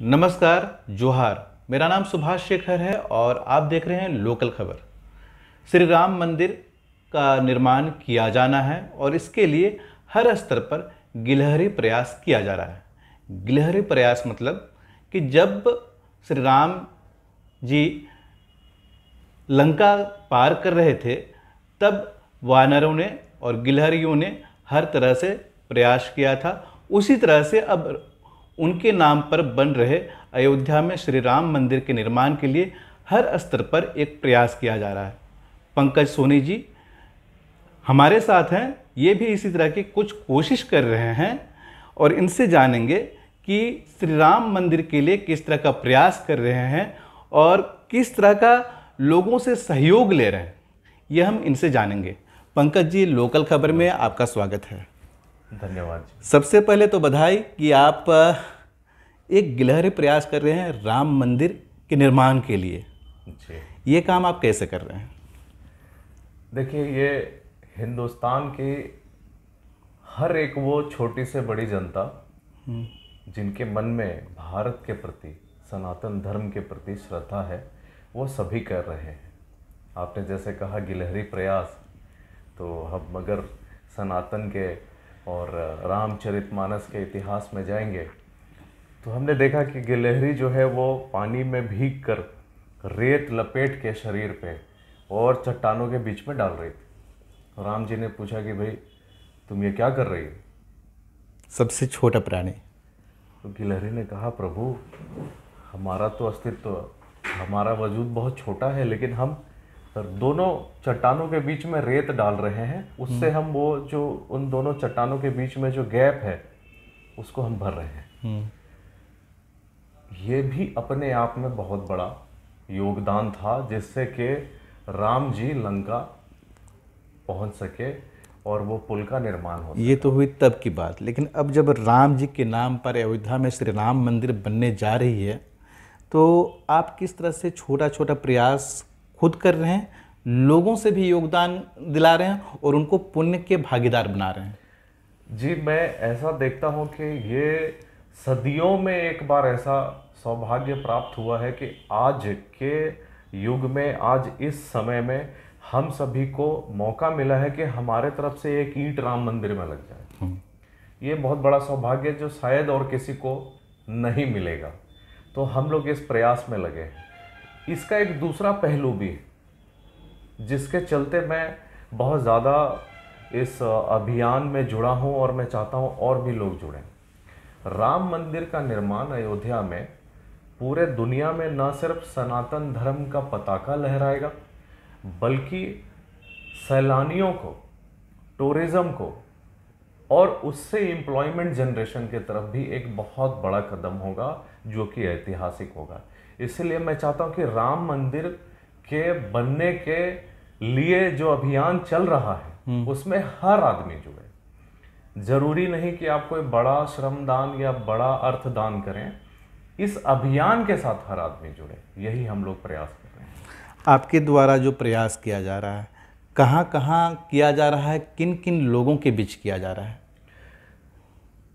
नमस्कार, जोहार। मेरा नाम सुभाष शेखर है और आप देख रहे हैं लोकल खबर। श्री राम मंदिर का निर्माण किया जाना है और इसके लिए हर स्तर पर गिलहरी प्रयास किया जा रहा है। गिलहरी प्रयास मतलब कि जब श्री राम जी लंका पार कर रहे थे तब वानरों ने और गिलहरियों ने हर तरह से प्रयास किया था। उसी तरह से अब उनके नाम पर बन रहे अयोध्या में श्री राम मंदिर के निर्माण के लिए हर स्तर पर एक प्रयास किया जा रहा है। पंकज सोनी जी हमारे साथ हैं, ये भी इसी तरह की कुछ कोशिश कर रहे हैं और इनसे जानेंगे कि श्री राम मंदिर के लिए किस तरह का प्रयास कर रहे हैं और किस तरह का लोगों से सहयोग ले रहे हैं, ये हम इनसे जानेंगे। पंकज जी, लोकल खबर में आपका स्वागत है। धन्यवाद जी। सबसे पहले तो बधाई कि आप एक गिलहरी प्रयास कर रहे हैं राम मंदिर के निर्माण के लिए जी। ये काम आप कैसे कर रहे हैं? देखिए, ये हिंदुस्तान की हर एक वो छोटी से बड़ी जनता जिनके मन में भारत के प्रति, सनातन धर्म के प्रति श्रद्धा है, वो सभी कर रहे हैं। आपने जैसे कहा गिलहरी प्रयास, तो हम अगर सनातन के और रामचरितमानस के इतिहास में जाएंगे तो हमने देखा कि गिलहरी जो है वो पानी में भीग कर रेत लपेट के शरीर पे और चट्टानों के बीच में डाल रही थी। राम जी ने पूछा कि भाई तुम ये क्या कर रही हो? सबसे छोटा प्राणी। तो गिलहरी ने कहा, प्रभु हमारा तो अस्तित्व, हमारा वजूद बहुत छोटा है, लेकिन हम दोनों चट्टानों के बीच में रेत डाल रहे हैं, उससे हम वो जो उन दोनों चट्टानों के बीच में जो गैप है उसको हम भर रहे हैं। ये भी अपने आप में बहुत बड़ा योगदान था जिससे कि राम जी लंका पहुंच सके और वो पुल का निर्माण हो सके। ये तो हुई तब की बात, लेकिन अब जब राम जी के नाम पर अयोध्या में श्री राम मंदिर बनने जा रही है तो आप किस तरह से छोटा छोटा प्रयास खुद कर रहे हैं, लोगों से भी योगदान दिला रहे हैं और उनको पुण्य के भागीदार बना रहे हैं? जी, मैं ऐसा देखता हूं कि ये सदियों में एक बार ऐसा सौभाग्य प्राप्त हुआ है कि आज के युग में, आज इस समय में हम सभी को मौका मिला है कि हमारे तरफ से एक ईंट राम मंदिर में लग जाए। ये बहुत बड़ा सौभाग्य जो शायद और किसी को नहीं मिलेगा। तो हम लोग इस प्रयास में लगे हैं। इसका एक दूसरा पहलू भी है जिसके चलते मैं बहुत ज़्यादा इस अभियान में जुड़ा हूं और मैं चाहता हूं और भी लोग जुड़ें। राम मंदिर का निर्माण अयोध्या में पूरे दुनिया में न सिर्फ सनातन धर्म का पताका लहराएगा, बल्कि सैलानियों को, टूरिज्म को और उससे एम्प्लॉयमेंट जनरेशन की तरफ भी एक बहुत बड़ा कदम होगा जो कि ऐतिहासिक होगा। इसलिए मैं चाहता हूं कि राम मंदिर के बनने के लिए जो अभियान चल रहा है उसमें हर आदमी जुड़े। जरूरी नहीं कि आप कोई बड़ा श्रमदान या बड़ा अर्थदान करें, इस अभियान के साथ हर आदमी जुड़े। यही हम लोग प्रयास कर रहे हैं। आपके द्वारा जो प्रयास किया जा रहा है, कहाँ कहाँ किया जा रहा है, किन किन लोगों के बीच किया जा रहा है?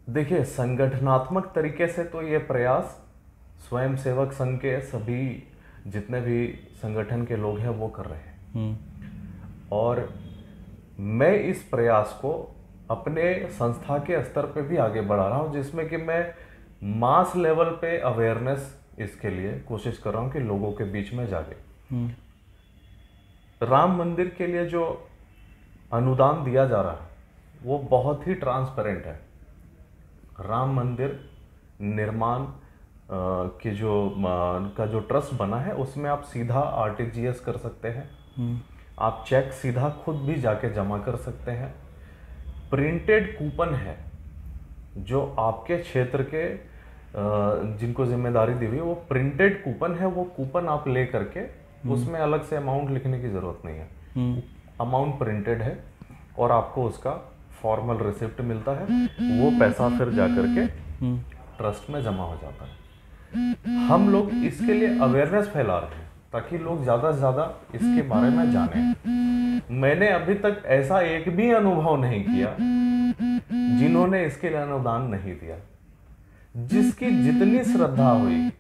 देखिए, संगठनात्मक तरीके से तो ये प्रयास स्वयं सेवक संघ के सभी जितने भी संगठन के लोग हैं वो कर रहे हैं। और मैं इस प्रयास को अपने संस्था के स्तर पे भी आगे बढ़ा रहा हूँ, जिसमें कि मैं मास लेवल पे अवेयरनेस इसके लिए कोशिश कर रहा हूँ कि लोगों के बीच में जागे। राम मंदिर के लिए जो अनुदान दिया जा रहा है वो बहुत ही ट्रांसपेरेंट है। राम मंदिर निर्माण की जो ट्रस्ट बना है उसमें आप सीधा आरटीजीएस कर सकते हैं, आप चेक सीधा खुद भी जाके जमा कर सकते हैं। प्रिंटेड कूपन है जो आपके क्षेत्र के जिनको जिम्मेदारी दी हुई है, वो प्रिंटेड कूपन है। वो कूपन आप ले करके उसमें अलग से अमाउंट लिखने की ज़रूरत नहीं है, अमाउंट प्रिंटेड है और आपको उसका फॉर्मल रिसिप्ट मिलता है। वो पैसा फिर जा करके ट्रस्ट में जमा हो जाता है। हम लोग इसके लिए अवेयरनेस फैला रहे हैं ताकि लोग ज़्यादा से ज़्यादा इसके बारे में जानें। मैंने अभी तक ऐसा एक भी अनुभव नहीं किया जिन्होंने इसके लिए अनुदान नहीं दिया। जिसकी जितनी श्रद्धा हुई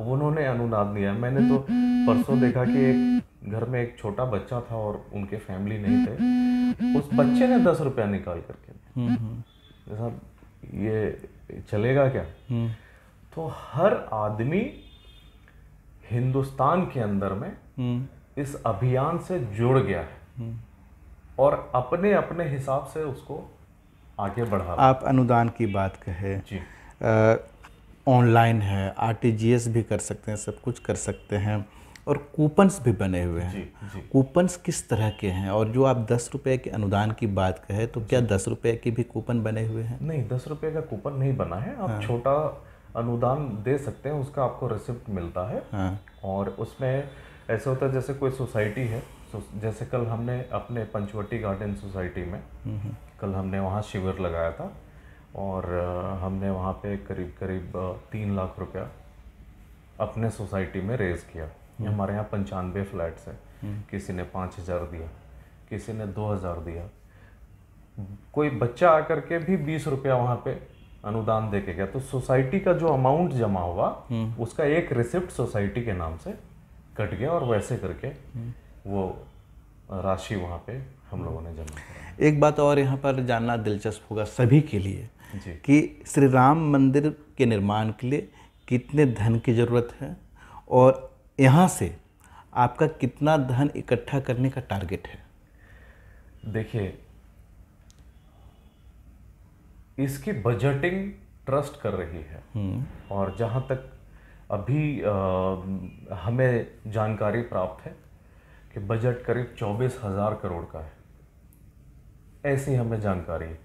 उन्होंने अनुदान दिया। मैंने तो परसों देखा कि एक घर में एक छोटा बच्चा था और उनके फैमिली नहीं थे, उस बच्चे ने 10 रुपया निकाल करके दिया। साहब ये चलेगा क्या? तो हर आदमी हिंदुस्तान के अंदर में इस अभियान से जुड़ गया है और अपने अपने हिसाब से उसको आगे बढ़ा रहा है। आप अनुदान की बात कहें जी, ऑनलाइन है, आरटीजीएस भी कर सकते हैं, सब कुछ कर सकते हैं, और कूपन्स भी बने हुए हैं। जी। कूपन्स किस तरह के हैं? और जो आप 10 रुपए के अनुदान की बात कहें तो क्या 10 रुपए के भी कूपन बने हुए हैं? नहीं, 10 रुपये का कूपन नहीं बना है। आप छोटा अनुदान दे सकते हैं, उसका आपको रिसिप्ट मिलता है। और उसमें ऐसा होता है जैसे कोई सोसाइटी है, जैसे कल हमने अपने पंचवटी गार्डन सोसाइटी में कल हमने वहाँ शिविर लगाया था और हमने वहाँ पे करीब करीब 3 लाख रुपया अपने सोसाइटी में रेज किया। हमारे यहाँ 95 फ्लैट्स हैं, किसी ने 5,000 दिया, किसी ने 2,000 दिया। कोई बच्चा आकर के भी 20 रुपया वहाँ पे अनुदान दे के गया। तो सोसाइटी का जो अमाउंट जमा हुआ उसका एक रिसिप्ट सोसाइटी के नाम से कट गया और वैसे करके वो राशि वहाँ पे हम लोगों ने जमा करा। एक बात और यहाँ पर जानना दिलचस्प होगा सभी के लिए जी। कि श्री राम मंदिर के निर्माण के लिए कितने धन की ज़रूरत है और यहाँ से आपका कितना धन इकट्ठा करने का टारगेट है? देखिए, इसकी बजटिंग ट्रस्ट कर रही है और जहाँ तक अभी हमें जानकारी प्राप्त है कि बजट करीब 24,000 करोड़ का है, ऐसी हमें जानकारी है।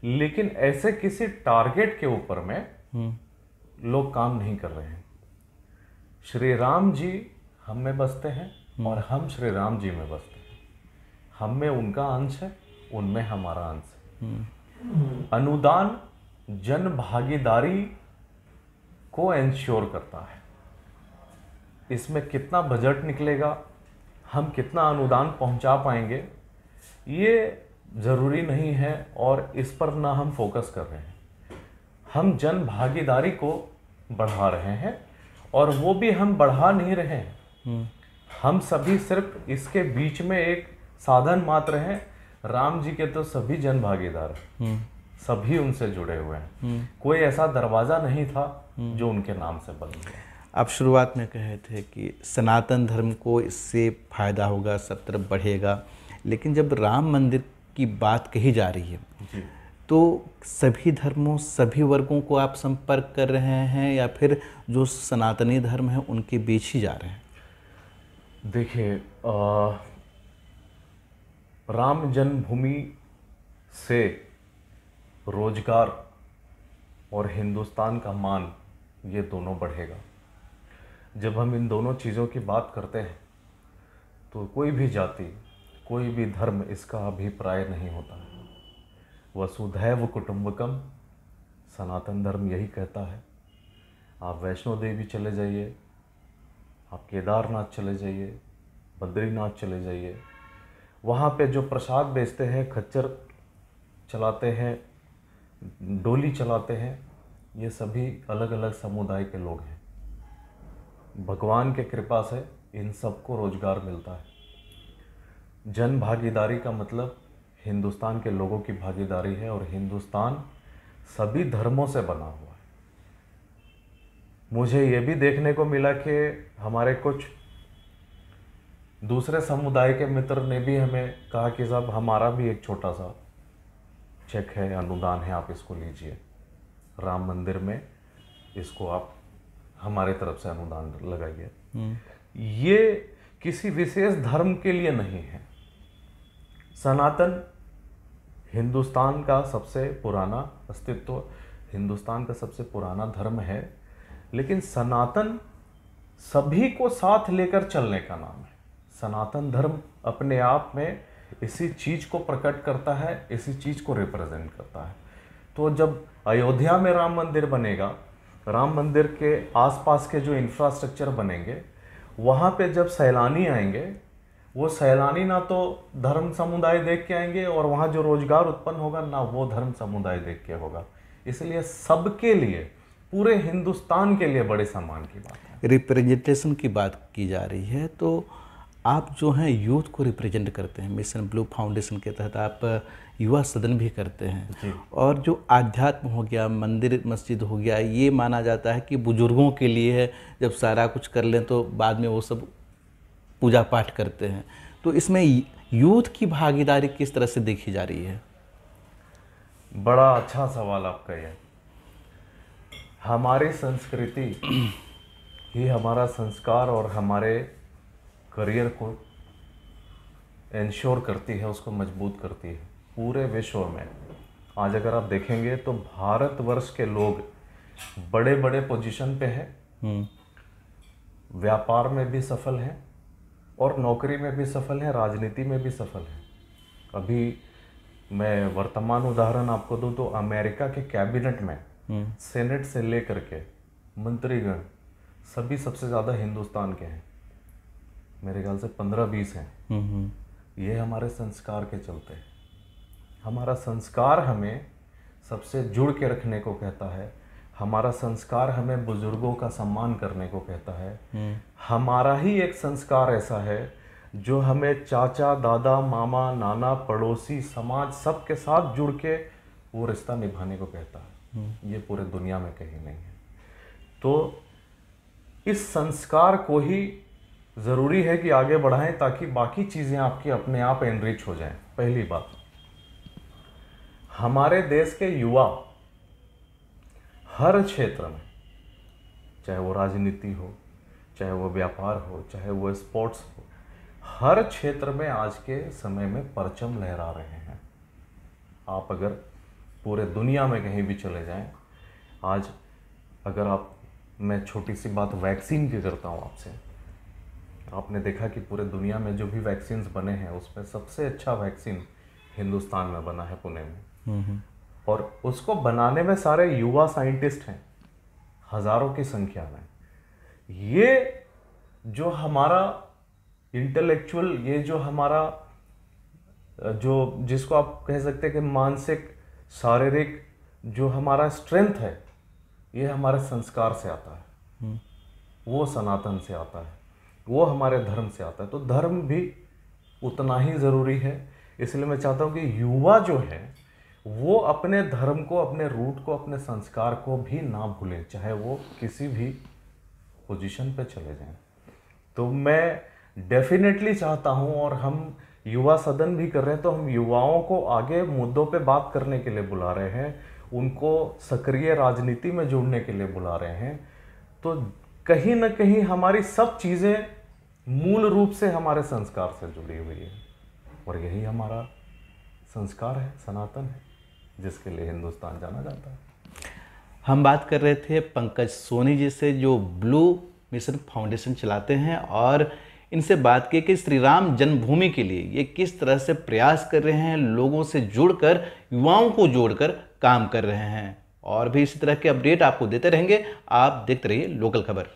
लेकिन ऐसे किसी टारगेट के ऊपर में लोग काम नहीं कर रहे हैं। श्री राम जी हम में बसते हैं और हम श्री राम जी में बसते हैं। हम में उनका अंश है, उनमें हमारा अंश है। अनुदान जन भागीदारी को एंश्योर करता है। इसमें कितना बजट निकलेगा, हम कितना अनुदान पहुंचा पाएंगे, ये ज़रूरी नहीं है और इस पर ना हम फोकस कर रहे हैं। हम जन भागीदारी को बढ़ा रहे हैं और वो भी हम बढ़ा नहीं रहे हैं। हम सभी सिर्फ इसके बीच में एक साधन मात्र हैं। राम जी के तो सभी जन भागीदार हैं, सभी उनसे जुड़े हुए हैं। कोई ऐसा दरवाज़ा नहीं था जो उनके नाम से बंद गया। आप शुरुआत में कहे थे कि सनातन धर्म को इससे फायदा होगा, सब तरफ बढ़ेगा, लेकिन जब राम मंदिर की बात कही जा रही है जी। तो सभी धर्मों, सभी वर्गों को आप संपर्क कर रहे हैं या फिर जो सनातनी धर्म है उनके बीच ही जा रहे हैं? देखिए, राम जन्मभूमि से रोजगार और हिंदुस्तान का मान, ये दोनों बढ़ेगा। जब हम इन दोनों चीज़ों की बात करते हैं तो कोई भी जाति, कोई भी धर्म इसका अभिप्राय नहीं होता है। वसुधैव कुटुंबकम सनातन धर्म यही कहता है। आप वैष्णो देवी चले जाइए, आप केदारनाथ चले जाइए, बद्रीनाथ चले जाइए, वहाँ पे जो प्रसाद बेचते हैं, खच्चर चलाते हैं, डोली चलाते हैं, ये सभी अलग अलग समुदाय के लोग हैं। भगवान के कृपा से इन सबको रोजगार मिलता है। जन भागीदारी का मतलब हिंदुस्तान के लोगों की भागीदारी है और हिंदुस्तान सभी धर्मों से बना हुआ है। मुझे ये भी देखने को मिला कि हमारे कुछ दूसरे समुदाय के मित्र ने भी हमें कहा कि साहब हमारा भी एक छोटा सा चेक है, अनुदान है, आप इसको लीजिए, राम मंदिर में इसको आप हमारे तरफ से अनुदान लगाइए। ये किसी विशेष धर्म के लिए नहीं है। सनातन हिंदुस्तान का सबसे पुराना अस्तित्व, हिंदुस्तान का सबसे पुराना धर्म है, लेकिन सनातन सभी को साथ लेकर चलने का नाम है। सनातन धर्म अपने आप में इसी चीज़ को प्रकट करता है, इसी चीज़ को रिप्रेजेंट करता है। तो जब अयोध्या में राम मंदिर बनेगा, राम मंदिर के आसपास के जो इंफ्रास्ट्रक्चर बनेंगे, वहाँ पे जब सैलानी आएंगे, वो सैलानी ना तो धर्म समुदाय देख के आएंगे और वहाँ जो रोजगार उत्पन्न होगा ना वो धर्म समुदाय देख के होगा। इसलिए सबके लिए, पूरे हिंदुस्तान के लिए बड़े सम्मान की बात है। रिप्रेजेंटेशन की बात की जा रही है, तो आप जो हैं यूथ को रिप्रेजेंट करते हैं, मिशन ब्लू फाउंडेशन के तहत आप युवा सदन भी करते हैं, और जो आध्यात्म हो गया, मंदिर मस्जिद हो गया, ये माना जाता है कि बुजुर्गों के लिए है, जब सारा कुछ कर लें तो बाद में वो सब पूजा पाठ करते हैं। तो इसमें यूथ की भागीदारी किस तरह से देखी जा रही है? बड़ा अच्छा सवाल आपका ये। हमारी संस्कृति ही हमारा संस्कार और हमारे करियर को इंश्योर करती है, उसको मजबूत करती है। पूरे विश्व में आज अगर आप देखेंगे तो भारतवर्ष के लोग बड़े बड़े पोजीशन पे हैं, व्यापार में भी सफल हैं और नौकरी में भी सफल हैं, राजनीति में भी सफल हैं। अभी मैं वर्तमान उदाहरण आपको दूं तो अमेरिका के कैबिनेट में सेनेट से लेकर के मंत्रीगण सभी सबसे ज़्यादा हिंदुस्तान के हैं, मेरे ख्याल से 15-20 हैं। ये हमारे संस्कार के चलते हैं। हमारा संस्कार हमें सबसे जुड़ के रखने को कहता है, हमारा संस्कार हमें बुजुर्गों का सम्मान करने को कहता है। हमारा ही एक संस्कार ऐसा है जो हमें चाचा, दादा, मामा, नाना, पड़ोसी, समाज सबके साथ जुड़ के वो रिश्ता निभाने को कहता है। ये पूरे दुनिया में कहीं नहीं है। तो इस संस्कार को ही ज़रूरी है कि आगे बढ़ाएं ताकि बाकी चीज़ें आपकी अपने आप एनरिच हो जाएं। पहली बात, हमारे देश के युवा हर क्षेत्र में, चाहे वो राजनीति हो, चाहे वो व्यापार हो, चाहे वो स्पोर्ट्स हो, हर क्षेत्र में आज के समय में परचम लहरा रहे हैं। आप अगर पूरे दुनिया में कहीं भी चले जाएं, आज अगर आप, मैं छोटी सी बात वैक्सीन की करता हूं आपसे, आपने देखा कि पूरे दुनिया में जो भी वैक्सीन्स बने हैं उसमें सबसे अच्छा वैक्सीन हिंदुस्तान में बना है, पुणे में। और उसको बनाने में सारे युवा साइंटिस्ट हैं, हजारों की संख्या में। ये जो हमारा इंटेलेक्चुअल, ये जो हमारा जो जिसको आप कह सकते हैं कि मानसिक, शारीरिक जो हमारा स्ट्रेंथ है, ये हमारे संस्कार से आता है, वो सनातन से आता है, वो हमारे धर्म से आता है। तो धर्म भी उतना ही ज़रूरी है। इसलिए मैं चाहता हूँ कि युवा जो है वो अपने धर्म को, अपने रूट को, अपने संस्कार को भी ना भूलें, चाहे वो किसी भी पोजीशन पे चले जाएं। तो मैं डेफिनेटली चाहता हूँ, और हम युवा सदन भी कर रहे हैं, तो हम युवाओं को आगे मुद्दों पे बात करने के लिए बुला रहे हैं, उनको सक्रिय राजनीति में जुड़ने के लिए बुला रहे हैं। तो कहीं ना कहीं हमारी सब चीज़ें मूल रूप से हमारे संस्कार से जुड़ी हुई है, और यही हमारा संस्कार है, सनातन है, जिसके लिए हिंदुस्तान जाना जाता है। हम बात कर रहे थे पंकज सोनी जी से, जो ब्लू मिशन फाउंडेशन चलाते हैं, और इनसे बात की कि श्री राम जन्मभूमि के लिए ये किस तरह से प्रयास कर रहे हैं, लोगों से जुड़कर, युवाओं को जोड़कर काम कर रहे हैं। और भी इसी तरह के अपडेट आपको देते रहेंगे। आप देखते रहिए लोकल खबर।